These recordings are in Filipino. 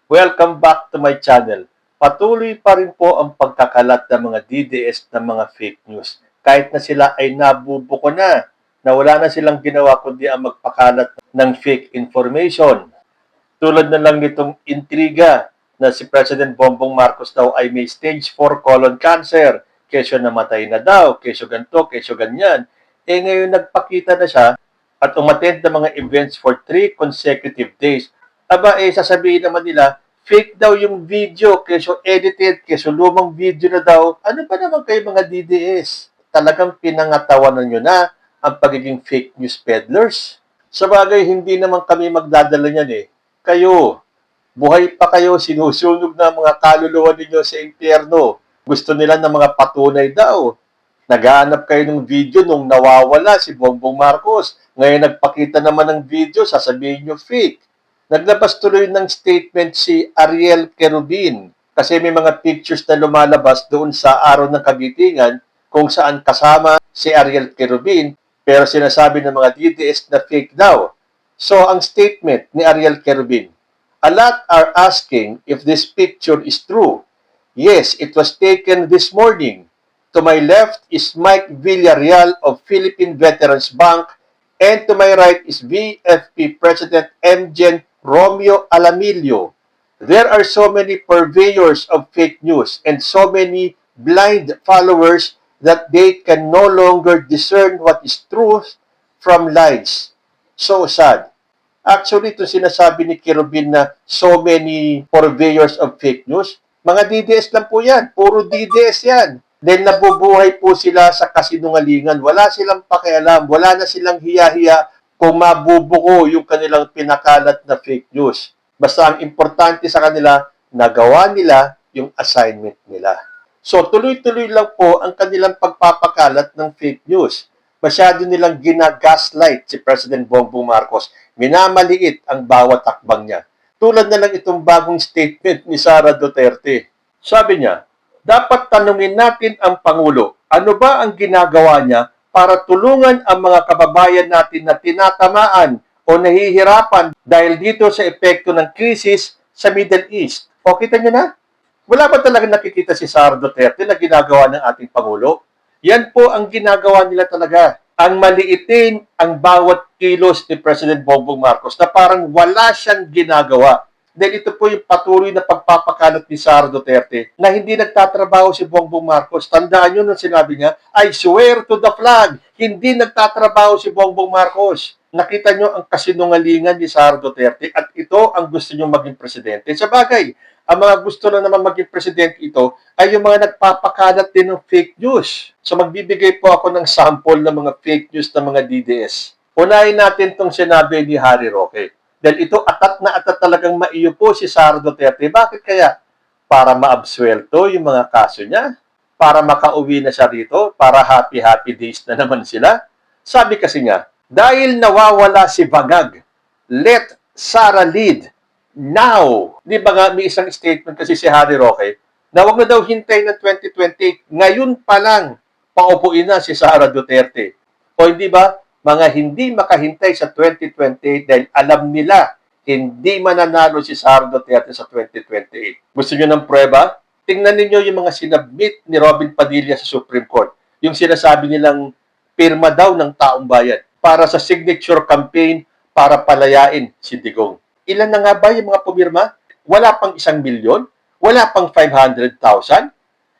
Welcome back to my channel. Patuloy pa rin po ang pagkakalat ng mga DDS ng mga fake news. Kahit na sila ay nabubuko na wala na silang ginawa kundi ang magpakalat ng fake information. Tulad na lang nitong intriga na si President Bongbong Marcos daw ay may stage 4 colon cancer. Kesyo namatay na daw, kesyo ganito, kesyo ganyan. Ngayon nagpakita na siya at umattend ng mga events for 3 consecutive days. Aba, sasabihin naman nila, fake daw yung video, kesyo edited, kesyo lumang video na daw. Ano ba naman kayo mga DDS? Talagang pinangatawanan nyo na ang pagiging fake news peddlers? Sabagay, hindi naman kami magdadala niyan Kayo, buhay pa kayo, sinusunog na mga kaluluwa ninyo sa impyerno. Gusto nila ng mga patunay daw. Naghahanap kayo ng video nung nawawala si Bongbong Marcos. Ngayon nagpakita naman ng video, sasabihin nyo fake. Naglabas tuloy ng statement si Ariel Querubin kasi may mga pictures na lumalabas doon sa araw ng kagitingan kung saan kasama si Ariel Querubin pero sinasabi ng mga DDS na fake daw. So ang statement ni Ariel Querubin, a lot are asking if this picture is true. Yes, it was taken this morning. To my left is Mike Villarreal of Philippine Veterans Bank and to my right is VFP President MGen Romeo Alamillo. There are so many purveyors of fake news and so many blind followers that they can no longer discern what is truth from lies. So sad. Actually, ito sinasabi ni Querubin na so many purveyors of fake news, mga DDS lang po yan. Puro DDS yan. Then nabubuhay po sila sa kasinungalingan. Wala silang pakialam. Wala na silang hiya-hiya kung mabubuko yung kanilang pinakalat na fake news. Basta ang importante sa kanila, nagawa nila yung assignment nila. So tuloy-tuloy lang po ang kanilang pagpapakalat ng fake news. Masyado nilang ginagaslight si President Bongbong Marcos. Minamaliit ang bawat takbang niya. Tulad na lang itong bagong statement ni Sara Duterte. Sabi niya, dapat tanungin natin ang Pangulo, ano ba ang ginagawa niya para tulungan ang mga kababayan natin na tinatamaan o nahihirapan dahil dito sa epekto ng krisis sa Middle East. O kita niyo na? Wala ba talaga nakikita si Sara Duterte na ginagawa ng ating Pangulo? Yan po ang ginagawa nila talaga. Ang maliitin ang bawat kilos ni President Bongbong Marcos na parang wala siyang ginagawa. Dahil ito po yung patuloy na pagpapakalat ni Sara Duterte na hindi nagtatrabaho si Bongbong Marcos. Tandaan nyo nung sinabi niya, I swear to the flag, hindi nagtatrabaho si Bongbong Marcos. Nakita nyo ang kasinungalingan ni Sara Duterte at ito ang gusto nyo maging presidente. Sa bagay, ang mga gusto na naman maging presidente ito ay yung mga nagpapakalat din ng fake news. So magbibigay po ako ng sample ng mga fake news ng mga DDS. Unahin natin itong sinabi ni Harry Roque. Dahil ito atat na atat talagang maiupo si Sara Duterte. Bakit kaya? Para maabsuelto yung mga kaso niya? Para makauwi na siya rito? Para happy days na naman sila? Sabi kasi niya, dahil nawawala si Bangag, let Sara lead now. Di ba nga may isang statement kasi si Harry Roque na wag na daw hintayin ng 2028. Ngayon pa lang, paupuin na si Sara Duterte. O hindi ba? Mga hindi makahintay sa 2028 dahil alam nila hindi mananalo si Sara Duterte sa 2028. Gusto niyo ng prueba? Tingnan ninyo yung mga sinabmit ni Robin Padilla sa Supreme Court. Yung sinasabi nilang pirma daw ng taong bayan para sa signature campaign para palayain si Digong. Ilan na nga ba yung mga pumirma? Wala pang 1 milyon? Wala pang 500,000?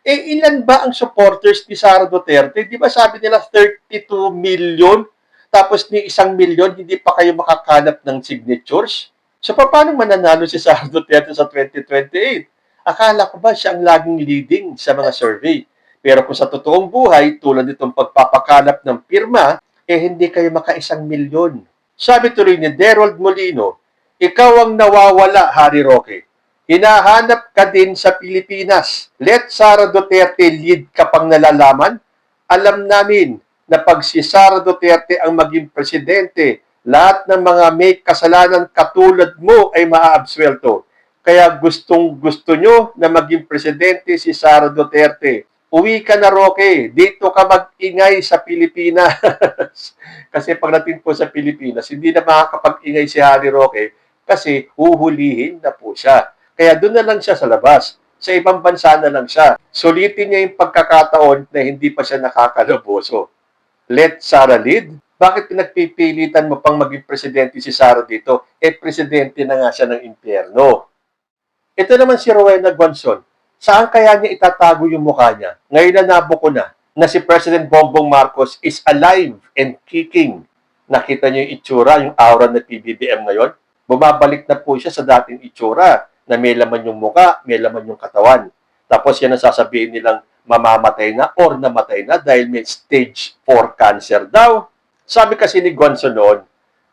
Ilan ba ang supporters ni Sara Duterte? Di ba sabi nila 32 million? Tapos ni 1 milyon, hindi pa kayo makakanap ng signatures? So, paano mananalo si Sara Duterte sa 2028? Akala ko ba siya ang laging leading sa mga survey? Pero kung sa totoong buhay, tulad nitong pagpapakalap ng pirma, hindi kayo maka-1 milyon. Sabi tuloy ni Derold Molino, ikaw ang nawawala, Harry Roque. Hinahanap ka din sa Pilipinas. Let Sara Duterte lead ka pang nalalaman. Alam namin na pag si Sara Duterte ang maging presidente, lahat ng mga may kasalanan katulad mo ay maaabsuelto. Kaya gustong-gusto nyo na maging presidente si Sara Duterte. Uwi ka na, Roque. Dito ka mag-ingay sa Pilipinas. Kasi pagdating po sa Pilipinas, hindi na makakapag-ingay si Harry Roque kasi huhulihin na po siya. Kaya doon na lang siya sa labas. Sa ibang bansa na lang siya. Sulitin niya yung pagkakataon na hindi pa siya nakakalaboso. Let Sara lead? Bakit pinagpipilitan mo pang maging presidente si Sara dito? Presidente na nga siya ng impyerno. Ito naman si Rowena Guanzon. Saan kaya niya itatago yung mukha niya? Ngayon na nabuko na si President Bongbong Marcos is alive and kicking. Nakita niyo yung itsura, yung aura ng PBBM ngayon? Bumabalik na po siya sa dating itsura na may laman yung mukha, may laman yung katawan. Tapos yan ang sasabihin nilang mamamatay na or namatay na dahil may stage 4 cancer daw. Sabi kasi ni Guanzon noon,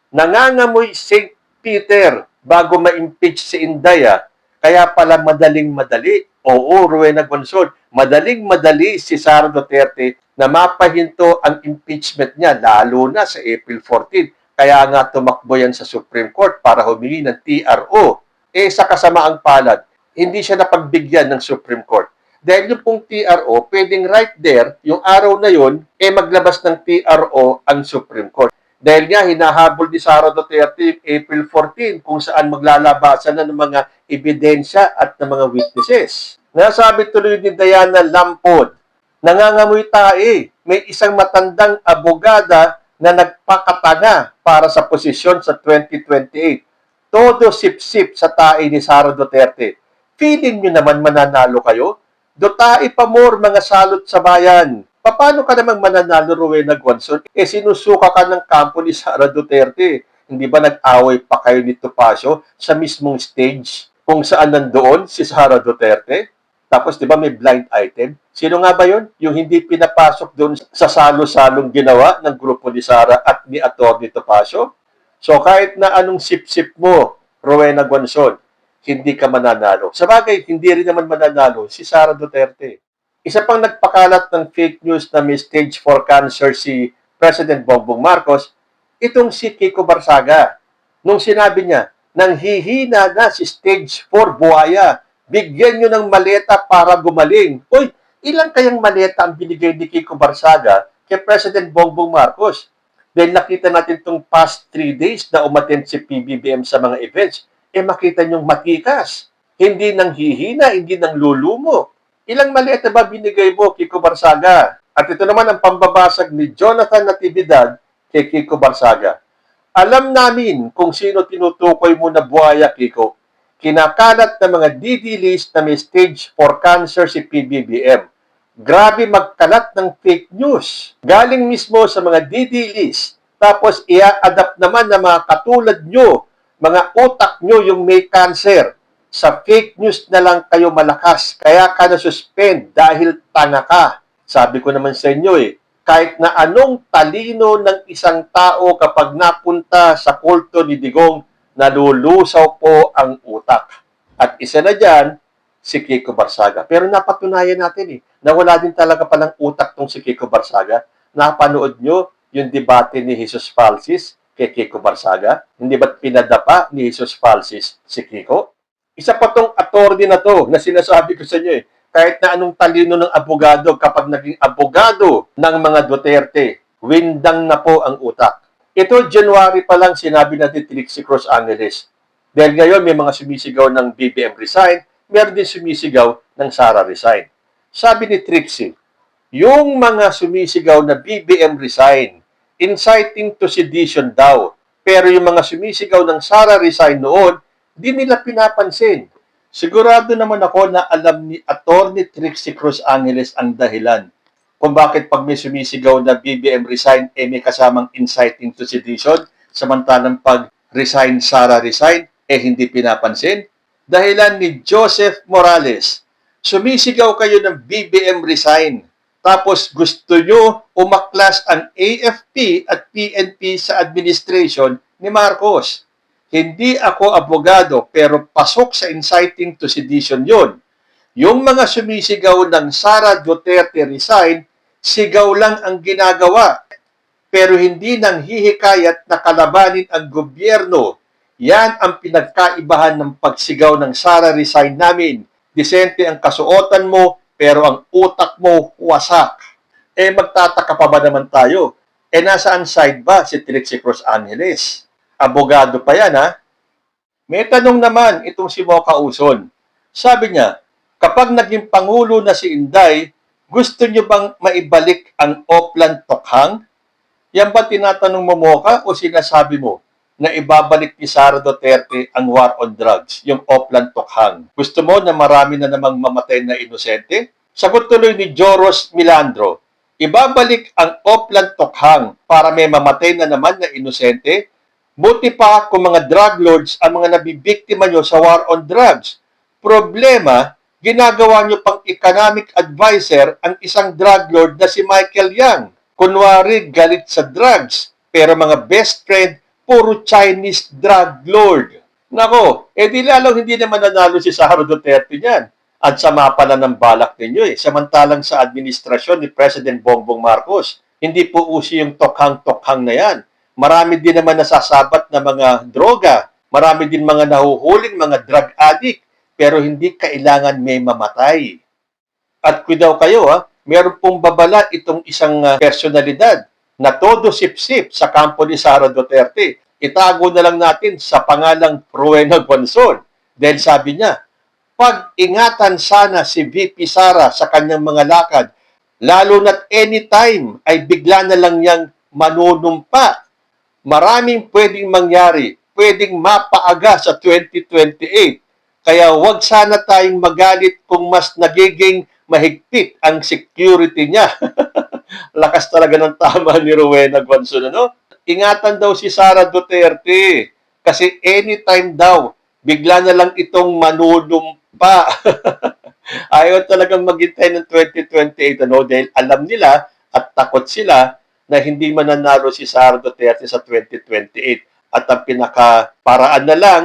nangangamoy St. Peter bago ma-impeach si Inday. Kaya pala madaling-madali. Oo, Rowena Guanzon, madaling-madali si Sara Duterte na mapahinto ang impeachment niya, lalo na sa April 14. Kaya nga tumakbo yan sa Supreme Court para humingi ng TRO. Sa kasamaang palad, hindi siya napagbigyan ng Supreme Court. Dahil yung pong TRO, pwedeng right there, yung araw na yun, maglabas ng TRO ang Supreme Court. Dahil nga, hinahabol ni Sara Duterte April 14 kung saan maglalabasan na ng mga ebidensya at ng mga witnesses. Nasabi tuloy ni Diana Lampod, nangangamoy tae, may isang matandang abogada na nagpakatanga para sa posisyon sa 2028. Todo sip-sip sa tae ni Sara Duterte. Feeling nyo naman mananalo kayo? Dotae pa more mga salot sa bayan. Paano ka namang mananalo, Rowena Guanzon? Sinusuka ka ng kampo ni Sara Duterte. Hindi ba nag-away pa kayo ni Topacio sa mismong stage kung saan nandoon si Sara Duterte? Tapos, di ba may blind item? Sino nga ba yun? Yung hindi pinapasok doon sa salo-salong ginawa ng grupo ni Sara at ni Atty. Topacio? So, kahit na anong sip-sip mo, Rowena Guanzon, hindi ka mananalo. Sa bagay, hindi rin naman mananalo si Sara Duterte. Isa pang nagpakalat ng fake news na may stage 4 cancer si President Bongbong Marcos, itong si Kiko Barsaga. Nung sinabi niya, nang hihina na si stage 4 buhaya, bigyan nyo ng maleta para gumaling. Uy, ilang kayang maleta ang binigay ni Kiko Barsaga kay President Bongbong Marcos? Dahil nakita natin itong past 3 days na umattend si PBBM sa mga events, makita nyong matikas. Hindi nang hihina, hindi nang lulumo. Ilang maleta ba binigay mo, Kiko Barsaga? At ito naman ang pambabasag ni Jonathan Natividad kay Kiko Barsaga. Alam namin kung sino tinutukoy mo na buhaya, Kiko. Kinakalat na mga DD list na may stage 4 cancer si PBBM. Grabe magkalat ng fake news. Galing mismo sa mga DD list. Tapos ia-adapt naman ng mga katulad nyo, mga utak nyo yung may cancer. Sa fake news na lang kayo malakas. Kaya ka na-suspend dahil tanga ka. Sabi ko naman sa inyo kahit na anong talino ng isang tao kapag napunta sa kulto ni Digong, nalulusaw po ang utak. At isa na dyan, si Kiko Barsaga. Pero napatunayan natin na wala din talaga palang utak tong si Kiko Barsaga. Napanood nyo yung debate ni Jesus Falsis kay Kiko Barsaga? Hindi ba't pinadapa ni Jesus Falsis si Kiko? Isa pa tong attorney na to na sinasabi ko sa inyo kahit na anong talino ng abogado kapag naging abogado ng mga Duterte, windang na po ang utak. Ito, January pa lang sinabi natin Trixie Cruz Angeles. Dahil ngayon may mga sumisigaw ng BBM resign, meron din sumisigaw ng Sara resign. Sabi ni Trixie, yung mga sumisigaw na BBM resign, inciting to sedition daw. Pero yung mga sumisigaw ng Sara resign noon, di nila pinapansin. Sigurado naman ako na alam ni Atty. Trixie Cruz Angeles ang dahilan kung bakit pag may sumisigaw na BBM resign, may kasamang inciting to sedition, samantalang pag resign, Sara resign, hindi pinapansin. Dahilan ni Joseph Morales, sumisigaw kayo ng BBM resign, tapos gusto nyo umaklas ang AFP at PNP sa administration ni Marcos. Hindi ako abogado pero pasok sa inciting to sedition yun. Yung mga sumisigaw ng Sara Duterte resign, sigaw lang ang ginagawa. Pero hindi nang hihikayat na kalabanin ang gobyerno. Yan ang pinagkaibahan ng pagsigaw ng Sara resign namin. Disente ang kasuotan mo, pero ang utak mo wasak. Magtataka pa ba naman tayo? Nasaan side ba si Trixie Cruz Angeles? Abogado pa yan, ha? May tanong naman itong si Mocha Uson. Sabi niya, kapag naging Pangulo na si Inday, gusto niyo bang maibalik ang Oplan Tokhang? Yan ba tinatanong mo, Mocha, o sinasabi mo na ibabalik ni Sara Duterte ang war on drugs, yung Oplan Tokhang? Gusto mo na marami na namang mamatay na inosente? Sagot tuloy ni Joros Milandro, ibabalik ang Oplan Tokhang para may mamatay na naman na inosente? Buti pa kung mga drug lords ang mga nabibiktima nyo sa war on drugs. Problema, ginagawa nyo pang economic advisor ang isang drug lord na si Michael Yang. Kunwari, galit sa drugs, pero mga best friend, puro Chinese drug lord. Nako, di lalong hindi naman nanalo si Sara Duterte niyan. At sama pala ng balak ninyo Samantalang sa administrasyon ni President Bongbong Marcos, hindi po uso yung tokhang-tokhang na yan. Marami din naman nasasabat na mga droga. Marami din mga nahuhuling mga drug addict. Pero hindi kailangan may mamatay. At daw kayo, meron pong babala itong isang personalidad na todo sip-sip sa kampo ni Sara Duterte. Itago na lang natin sa pangalang Rowena Guanzon. Dahil sabi niya, pag-ingatan sana si VP Sara sa kanyang mga lakad, lalo na't anytime ay bigla na lang niyang manunumpa. Maraming pwedeng mangyari, pwedeng mapaaga sa 2028. Kaya wag sana tayong magalit kung mas nagiging mahigpit ang security niya. Lakas talaga ng tama ni Rowena Guanzon, ano? Ingatan daw si Sara Duterte kasi anytime daw, bigla na lang itong manunumpa. Ayaw talagang maghintay ng 2028, ano? Dahil alam nila at takot sila na hindi mananalo si Sara Duterte sa 2028. At ang pinakaparaan na lang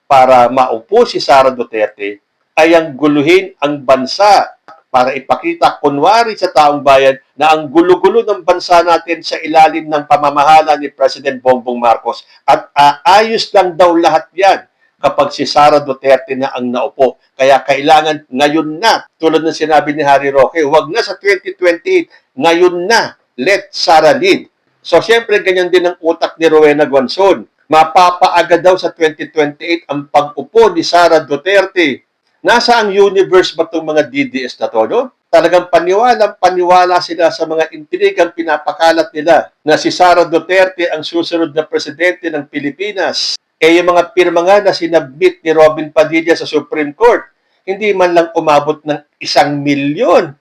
para maupo si Sara Duterte ay ang guluhin ang bansa para ipakita kunwari sa taong bayan na ang gulo-gulo ng bansa natin sa ilalim ng pamamahala ni President Bongbong Marcos at aayos lang daw lahat yan kapag si Sara Duterte na ang naupo. Kaya kailangan ngayon na, tulad ng sinabi ni Harry Roque, wag na sa 2028, ngayon na, let Sara lead. So, siyempre, ganyan din ang utak ni Rowena Guanzon. Mapapaaga daw sa 2028 ang pag-upo ni Sara Duterte. Nasa ang universe ba itong mga DDS na to, no? Talagang paniwala sila sa mga intrigang pinapakalat nila na si Sara Duterte ang susunod na presidente ng Pilipinas. Yung mga pirma nga na sinabmit ni Robin Padilla sa Supreme Court, hindi man lang umabot ng 1 milyon.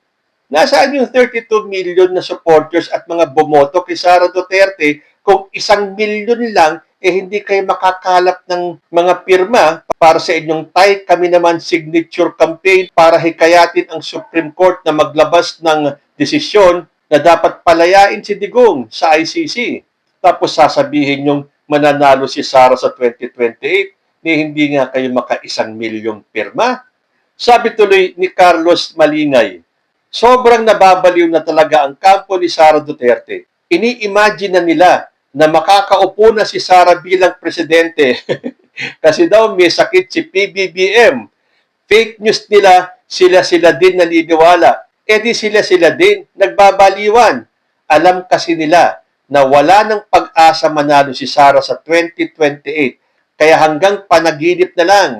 Nasaan yung 32 million na supporters at mga bumoto kay Sara Duterte kung 1 milyon lang hindi kayo makakalap ng mga pirma para sa inyong tay kami naman signature campaign para hikayatin ang Supreme Court na maglabas ng desisyon na dapat palayain si Digong sa ICC. Tapos sasabihin yung mananalo si Sara sa 2028 ni hindi nga kayo maka 1 milyong pirma. Sabi tuloy ni Carlos Malingay, sobrang nababaliw na talaga ang kampo ni Sara Duterte. Ini-imagine na nila na makakaupo na si Sara bilang presidente kasi daw may sakit si PBBM. Fake news nila, sila-sila din naniniwala. Di sila-sila din nagbabaliwan. Alam kasi nila na wala ng pag-asa manalo si Sara sa 2028. Kaya hanggang panaginip na lang.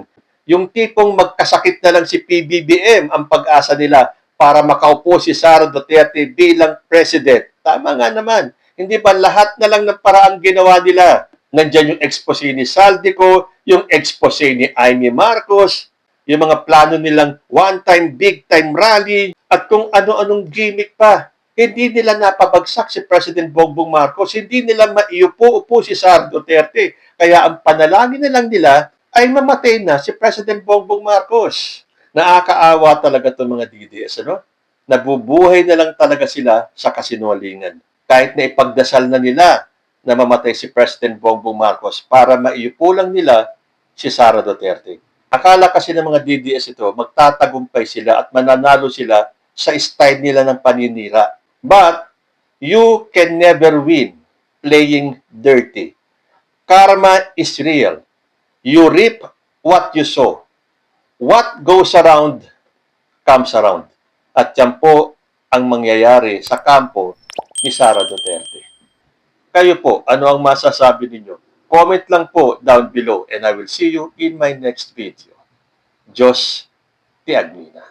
Yung tipong magkasakit na lang si PBBM ang pag-asa nila para makaupo si Sara Duterte bilang president. Tama nga naman. Hindi ba lahat na lang ng paraang ginawa nila? Nandiyan yung expose ni Saldico, yung expose ni Amy Marcos, yung mga plano nilang one-time, big-time rally, at kung ano-anong gimmick pa. Hindi nila napabagsak si President Bongbong Marcos, hindi nila maiupo-upo si Sara Duterte. Kaya ang panalangin na lang nila ay mamatay na si President Bongbong Marcos. Nakakaawa talaga itong mga DDS, ano? Nabubuhay na lang talaga sila sa kasinungalingan. Kahit na ipagdasal na nila na mamatay si President Bongbong Marcos para maiupo lang nila si Sara Duterte. Akala kasi ng mga DDS ito, magtatagumpay sila at mananalo sila sa style nila ng paninira. But, you can never win playing dirty. Karma is real. You reap what you sow. What goes around, comes around. At yan po ang mangyayari sa kampo ni Sara Duterte. Kayo po, ano ang masasabi ninyo? Comment lang po down below and I will see you in my next video. Diyos Tiag Mina.